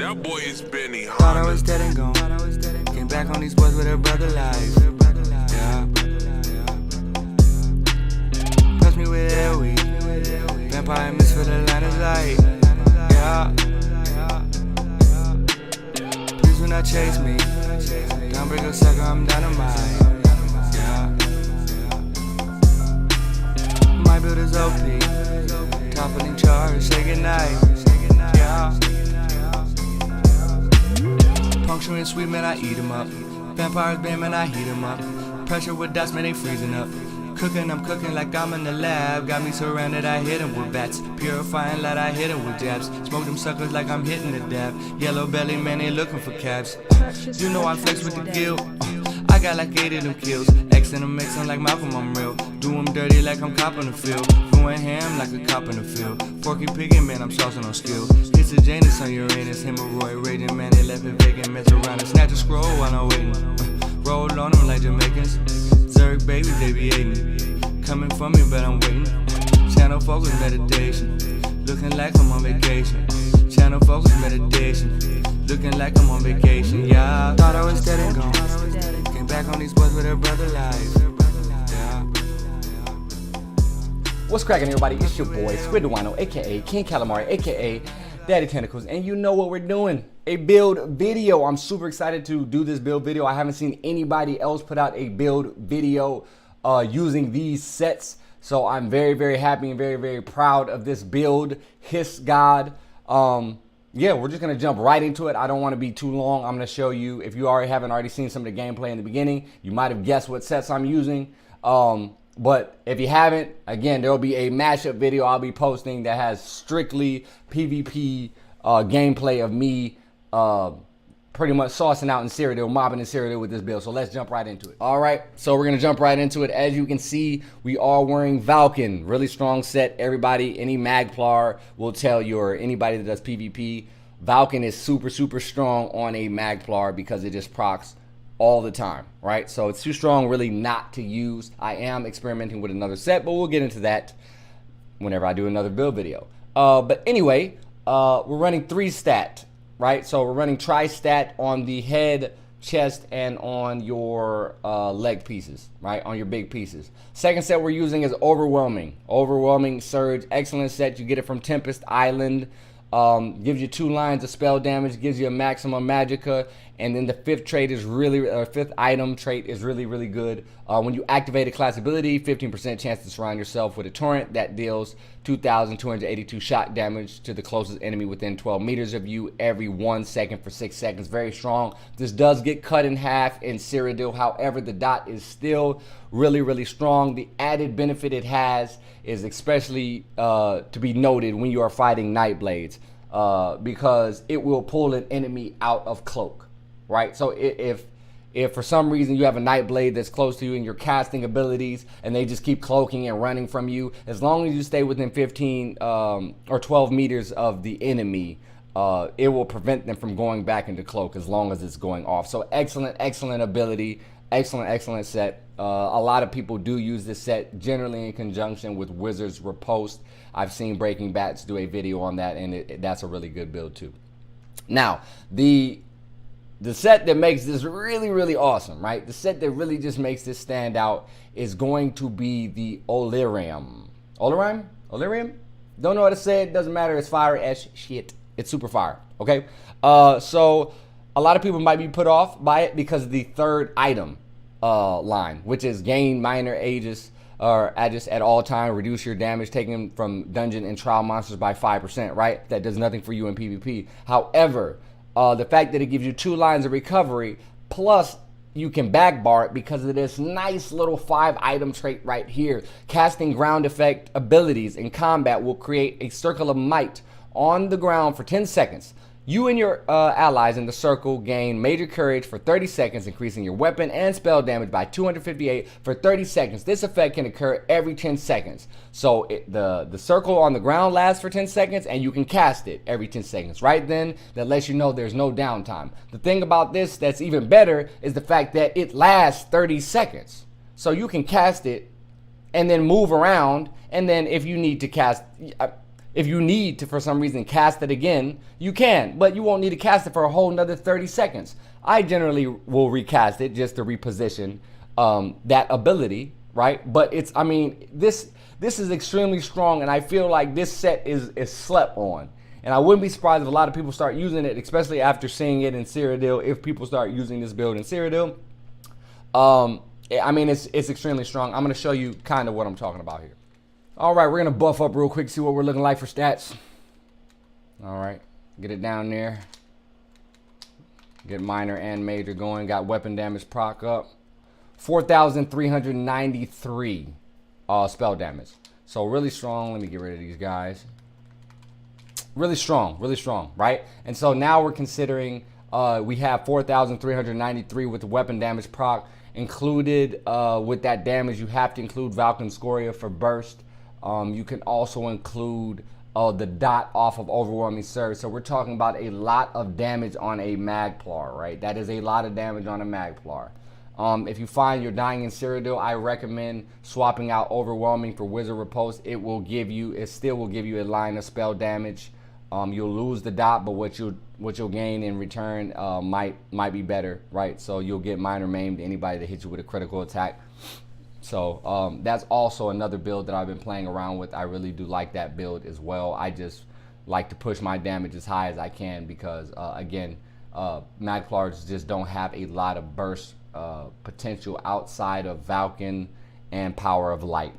That boy is Benihana. Thought I was dead and gone. Came back on these boys with her brother life. Yeah. Touch me with airweed. Vampire mist for the line of light. Yeah. Please do not chase me. Don't break a sucker, I'm dynamite. Yeah. My build is OP. Toppling charge, say goodnight. Yeah. Puncturing sweet, man, I eat 'em up. Vampires, bam, man, I heat 'em up. Pressure with dust, man, they freezing up. Cooking, I'm cooking like I'm in the lab. Got me surrounded, I hit 'em with bats. Purifying light, I hit 'em with jabs. Smoke them suckers like I'm hitting the dab. Yellow belly, man, they looking for cabs. You know I flex with the guild. I got like 8 of them kills. X in them mixing like Malcolm, I'm real. Do 'em dirty like I'm copping the field. Going ham like a cop in the field. Porky piggin', man, I'm saucing on skill. Hits a Janus on Uranus, hemorrhoid raging, man, they left it vacant. Mess around and snatch a scroll while I'm waiting. Roll on them like Jamaicans. Zerg babies, they be hating. Coming for me, but I'm waiting. Channel focus meditation. Looking like I'm on vacation. Channel focus meditation. Looking like I'm on vacation, yeah. Thought I was dead and gone. Came back on these boys with her brother life. Yeah. What's cracking, everybody? It's your boy, Squid the Wyno, aka King Calamari, aka Daddy Tentacles, and you know what we're doing, a build video. I'm super excited to do this build video. I haven't seen anybody else put out a build video using these sets, so I'm very, very happy and very, very proud of this build. Hist God. Yeah, we're just gonna jump right into it. I don't want to be too long. I'm gonna show you, if you haven't already seen some of the gameplay in the beginning, you might have guessed what sets I'm using. But if you haven't, again, there'll be a mashup video I'll be posting that has strictly PvP gameplay of me pretty much saucing out in Cyrodiil, mobbing in Cyrodiil with this build. So let's jump right into it. All right, so we're gonna jump right into it. As you can see, we are wearing Valken, really strong set. Everybody, any Magplar will tell you, or anybody that does PvP, Valken is super, super strong on a Magplar because it just procs all the time, right? So it's too strong really not to use. I am experimenting with another set, but we'll get into that whenever I do another build video. But anyway, we're running 3-stat, right? So we're running tri-stat on the head, chest, and on your leg pieces, right? On your big pieces. Second set we're using is Overwhelming Surge. Excellent set. You get it from Tempest Island. Gives you 2 lines of spell damage, gives you a maximum magicka, and then the fifth item trait is really, really good. When you activate a class ability, 15% chance to surround yourself with a torrent that deals 2,282 shot damage to the closest enemy within 12 meters of you every 1 second for 6 seconds. Very strong. This does get cut in half in Cyrodiil. However, the dot is still really, really strong. The added benefit it has is especially to be noted when you are fighting Nightblades, because it will pull an enemy out of cloak, right? So if for some reason you have a Nightblade that's close to you and you're casting abilities and they just keep cloaking and running from you, as long as you stay within 15 or 12 meters of the enemy, it will prevent them from going back into cloak as long as it's going off. So excellent, excellent ability. Excellent set. A lot of people do use this set generally in conjunction with Wizard's Riposte. I've seen Breaking Bats do a video on that, and that's a really good build too. Now, the set that makes this really, really awesome, right? The set that really just makes this stand out is going to be the Olirium. Olirium? Don't know how to say it. Doesn't matter. It's fire as shit. It's super fire. Okay. So a lot of people might be put off by it because of the third item line, which is gain minor Aegis or Aegis at all time, reduce your damage taken from dungeon and trial monsters by 5%, right? That does nothing for you in PvP. However, the fact that it gives you 2 lines of recovery, plus you can backbar it because of this nice little 5-item trait right here. Casting ground effect abilities in combat will create a circle of might on the ground for 10 seconds. You and your allies in the circle gain major courage for 30 seconds, increasing your weapon and spell damage by 258 for 30 seconds. This effect can occur every 10 seconds. So the circle on the ground lasts for 10 seconds, and you can cast it every 10 seconds. Right then, that lets you know there's no downtime. The thing about this that's even better is the fact that it lasts 30 seconds. So you can cast it and then move around, and then if you need to cast... If you need to, for some reason, cast it again, you can, but you won't need to cast it for a whole another 30 seconds. I generally will recast it just to reposition that ability, right? But I mean, this is extremely strong, and I feel like this set is slept on. And I wouldn't be surprised if a lot of people start using it, especially after seeing it in Cyrodiil. If people start using this build in Cyrodiil, I mean, it's extremely strong. I'm going to show you kind of what I'm talking about here. All right, we're going to buff up real quick, see what we're looking like for stats. All right, get it down there. Get minor and major going. Got weapon damage proc up. 4,393 spell damage. So really strong. Let me get rid of these guys. Really strong, right? And so now we're considering we have 4,393 with the weapon damage proc. Included with that damage, you have to include Valken Scoria for burst. You can also include the dot off of overwhelming surge. So we're talking about a lot of damage on a Magplar, right? That is a lot of damage on a Magplar. If you find you're dying in Cyrodiil, I recommend swapping out overwhelming for Wizard Riposte. It still will give you a line of spell damage. You'll lose the dot, but what you'll gain in return might be better, right? So you'll get minor maimed anybody that hits you with a critical attack. So that's also another build that I've been playing around with. I really do like that build as well. I just like to push my damage as high as I can because again, Magplars just don't have a lot of burst potential outside of Valken and Power of Light.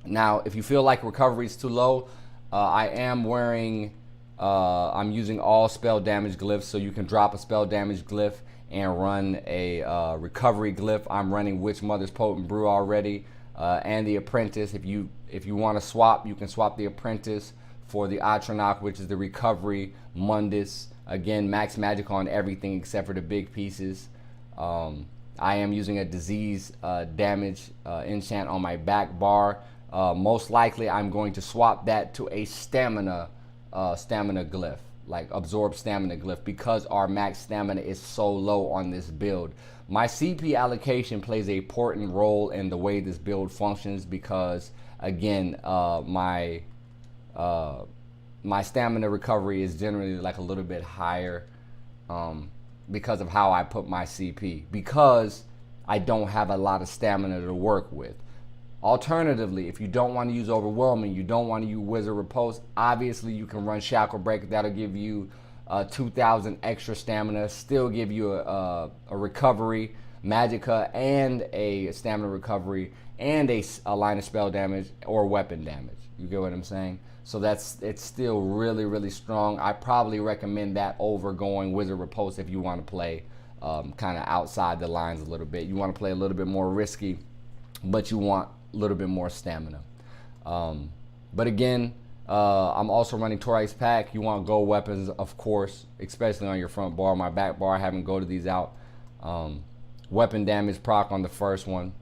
Now, if you feel like recovery is too low, I am wearing I'm using all spell damage glyphs, so you can drop a spell damage glyph and run a recovery glyph. I'm running Witch Mother's Potent Brew already, and the Apprentice. If you want to swap, you can swap the Apprentice for the Atronach, which is the recovery Mundus. Again, max magic on everything except for the big pieces. I am using a disease damage enchant on my back bar. Most likely, I'm going to swap that to a stamina glyph, like absorb stamina glyph, because our max stamina is so low on this build. My CP allocation plays an important role in the way this build functions because again, my stamina recovery is generally like a little bit higher because of how I put my CP, because I don't have a lot of stamina to work with. Alternatively, if you don't want to use overwhelming, you don't want to use Wizard Riposte, obviously you can run Shackle Break. That'll give you 2,000 extra stamina, still give you a recovery, Magicka, and a stamina recovery, and a line of spell damage or weapon damage. You get what I'm saying? So it's still really, really strong. I probably recommend that over going Wizard Riposte if you want to play kind of outside the lines a little bit. You want to play a little bit more risky, but you want a little bit more stamina. But again, I'm also running Tori's Pack. You want gold weapons, of course, especially on your front bar. My back bar, I haven't golded these out. Weapon damage proc on the first one.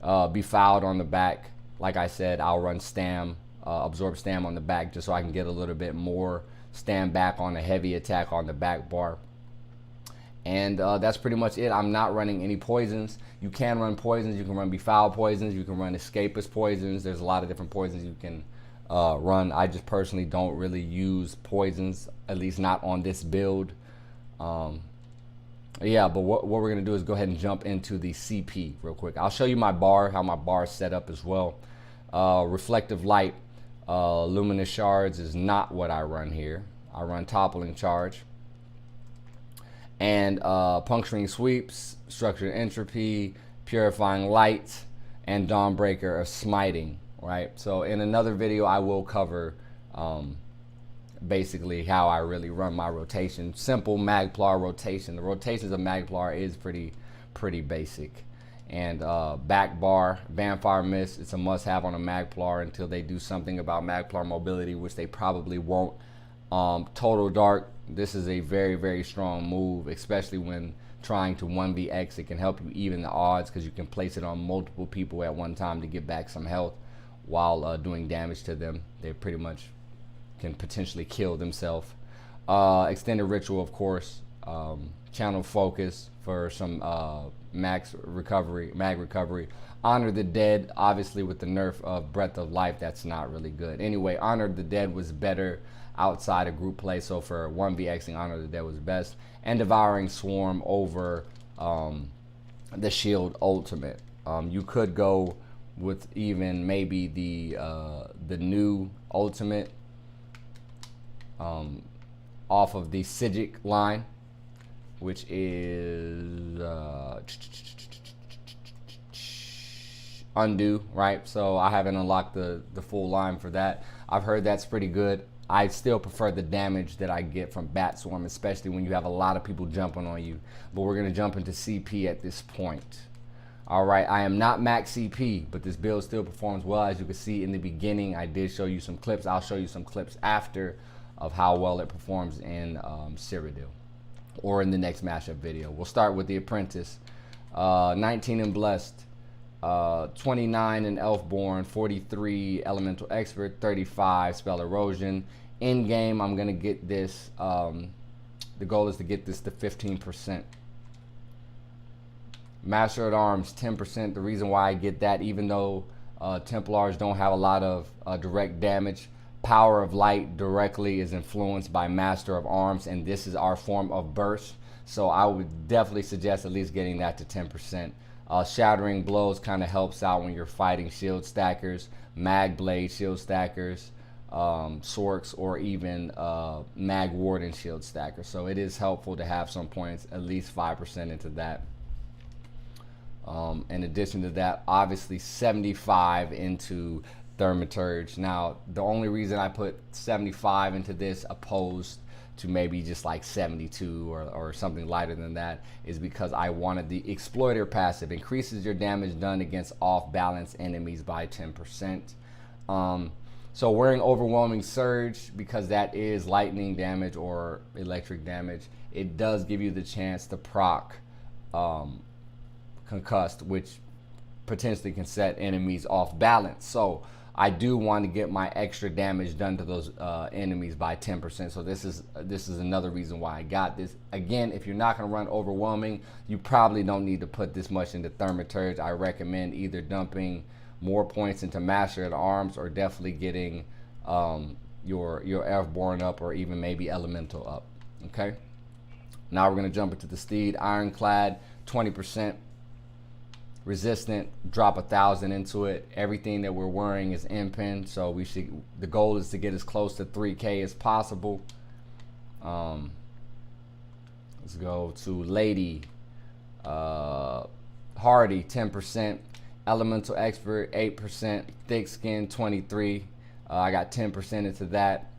Befouled on the back. Like I said, I'll run Stam, absorb Stam on the back just so I can get a little bit more Stam back on a heavy attack on the back bar. And that's pretty much it. I'm not running any poisons. You can run poisons. You can run Befoul poisons. You can run Escapist poisons. There's a lot of different poisons you can run. I just personally don't really use poisons, at least not on this build. Yeah, but what we're going to do is go ahead and jump into the CP real quick. I'll show you my bar, how my bar is set up as well. Reflective Light, Luminous Shards is not what I run here. I run Toppling Charge. And Puncturing Sweeps, Structured Entropy, Purifying Light, and Dawnbreaker of Smiting, right? So in another video, I will cover basically how I really run my rotation. Simple Magplar rotation. The rotations of Magplar is pretty basic. And back bar, Vampire Mist, it's a must-have on a Magplar until they do something about Magplar mobility, which they probably won't. Total Dark, this is a very, very strong move, especially when trying to 1vx. It can help you even the odds because you can place it on multiple people at one time to get back some health while doing damage to them. They pretty much can potentially kill themselves. Extended Ritual, of course. channel focus for some mag recovery. Honor the Dead, obviously with the nerf of Breath of Life, that's not really good. Anyway, Honor the Dead was better outside of group play, so for 1vxing, Honor the Dead was best. And Devouring Swarm over the Shield Ultimate. You could go with even maybe the new Ultimate off of the Sijic line, which is Undo, right? So I haven't unlocked the full line for that. I've heard that's pretty good. I still prefer the damage that I get from Bat Swarm, especially when you have a lot of people jumping on you. But we're going to jump into CP at this point. All right, I am not max CP, but this build still performs well. As you can see in the beginning, I did show you some clips. I'll show you some clips after of how well it performs in Cyrodiil or in the next mashup video. We'll start with the Apprentice. 19 in Blessed, 29 in Elfborn, 43 Elemental Expert, 35 Spell Erosion. In game, I'm gonna get this. The goal is to get this to 15%. Master at Arms 10%. The reason why I get that, even though Templars don't have a lot of direct damage, Power of Light directly is influenced by Master of Arms, and this is our form of burst. So I would definitely suggest at least getting that to 10%. Shattering Blows kind of helps out when you're fighting shield stackers, Mag Blade shield stackers, Sorks, or even Mag Warden shield stackers. So it is helpful to have some points, at least 5% into that. In addition to that, obviously 75 into Thaumaturge. Now, the only reason I put 75 into this opposed to maybe just like 72 or something lighter than that is because I wanted the Exploiter passive. Increases your damage done against off-balance enemies by 10%. So wearing Overwhelming Surge, because that is lightning damage or electric damage, it does give you the chance to proc Concussed, which potentially can set enemies off balance. So I do want to get my extra damage done to those enemies by 10%. So this is another reason why I got this. Again, if you're not going to run Overwhelming, you probably don't need to put this much into Thaumaturge. I recommend either dumping more points into Master at Arms or definitely getting your Elfborn up, or even maybe Elemental up. Okay. Now we're going to jump into the Steed. Ironclad, 20%. Resistant, drop 1,000 into it. Everything that we're wearing is impinned, so the goal is to get as close to 3K as possible. Let's go to Lady. Hardy, 10%. Elemental Expert, 8%. Thick Skin, 23. I got 10% into that.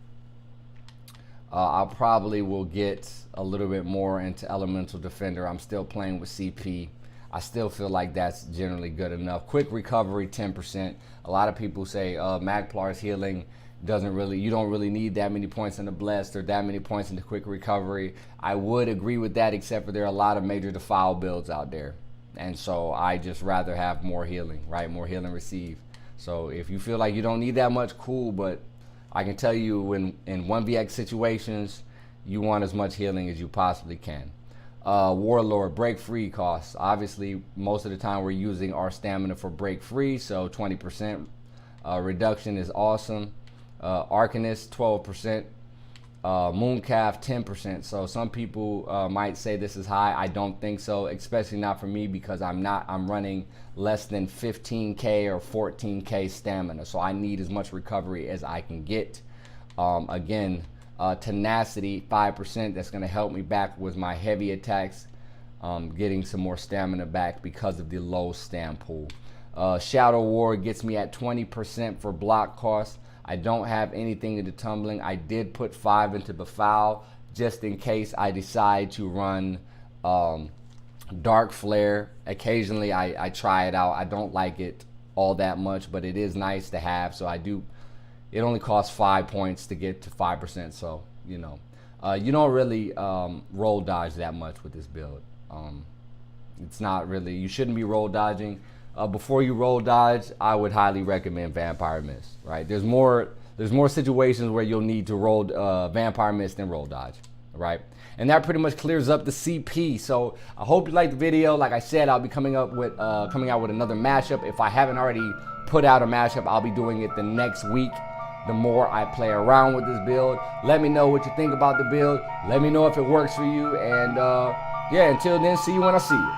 I probably will get a little bit more into Elemental Defender. I'm still playing with CP. I still feel like that's generally good enough. Quick Recovery, 10%. A lot of people say Magplar's healing you don't really need that many points in the Blessed or that many points in the Quick Recovery. I would agree with that, except for there are a lot of Major Defile builds out there. And so I just rather have more healing, right? More healing receive. So if you feel like you don't need that much, cool, but I can tell you in 1vx situations, you want as much healing as you possibly can. Warlord, break free costs. Obviously, most of the time we're using our stamina for break free, so 20% reduction is awesome. Arcanist, 12%. Mooncalf, 10%. So some people might say this is high. I don't think so, especially not for me, because I'm running less than 15k or 14k stamina, so I need as much recovery as I can get. Again, Tenacity, 5%. That's going to help me back with my heavy attacks, getting some more stamina back because of the low stam pool. Shadow War gets me at 20% for block costs. I don't have anything into Tumbling. I did put 5 into Befoul just in case I decide to run Dark Flare. Occasionally I try it out. I don't like it all that much, but it is nice to have, so I do. It only costs 5 points to get to 5%, so you know, you don't really roll dodge that much with this build. It's not really, you shouldn't be roll dodging. Before you roll dodge, I would highly recommend Vampire Mist. Right? There's more situations where you'll need to roll Vampire Mist than roll dodge. right? And that pretty much clears up the CP. So I hope you like the video. Like I said, I'll be coming out with another mashup. If I haven't already put out a mashup, I'll be doing it the next week. The more I play around with this build, let me know what you think about the build. Let me know if it works for you. And yeah, until then, see you when I see you.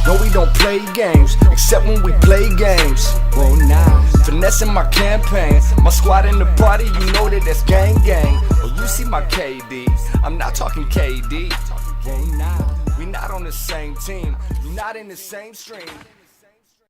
No, we don't play games, except when we play games. Well, now, finessing my campaign. My squad in the party, you know that that's gang gang. Oh, you see my KD, I'm not talking KD. Well, now, we not on the same team, you not in the same stream.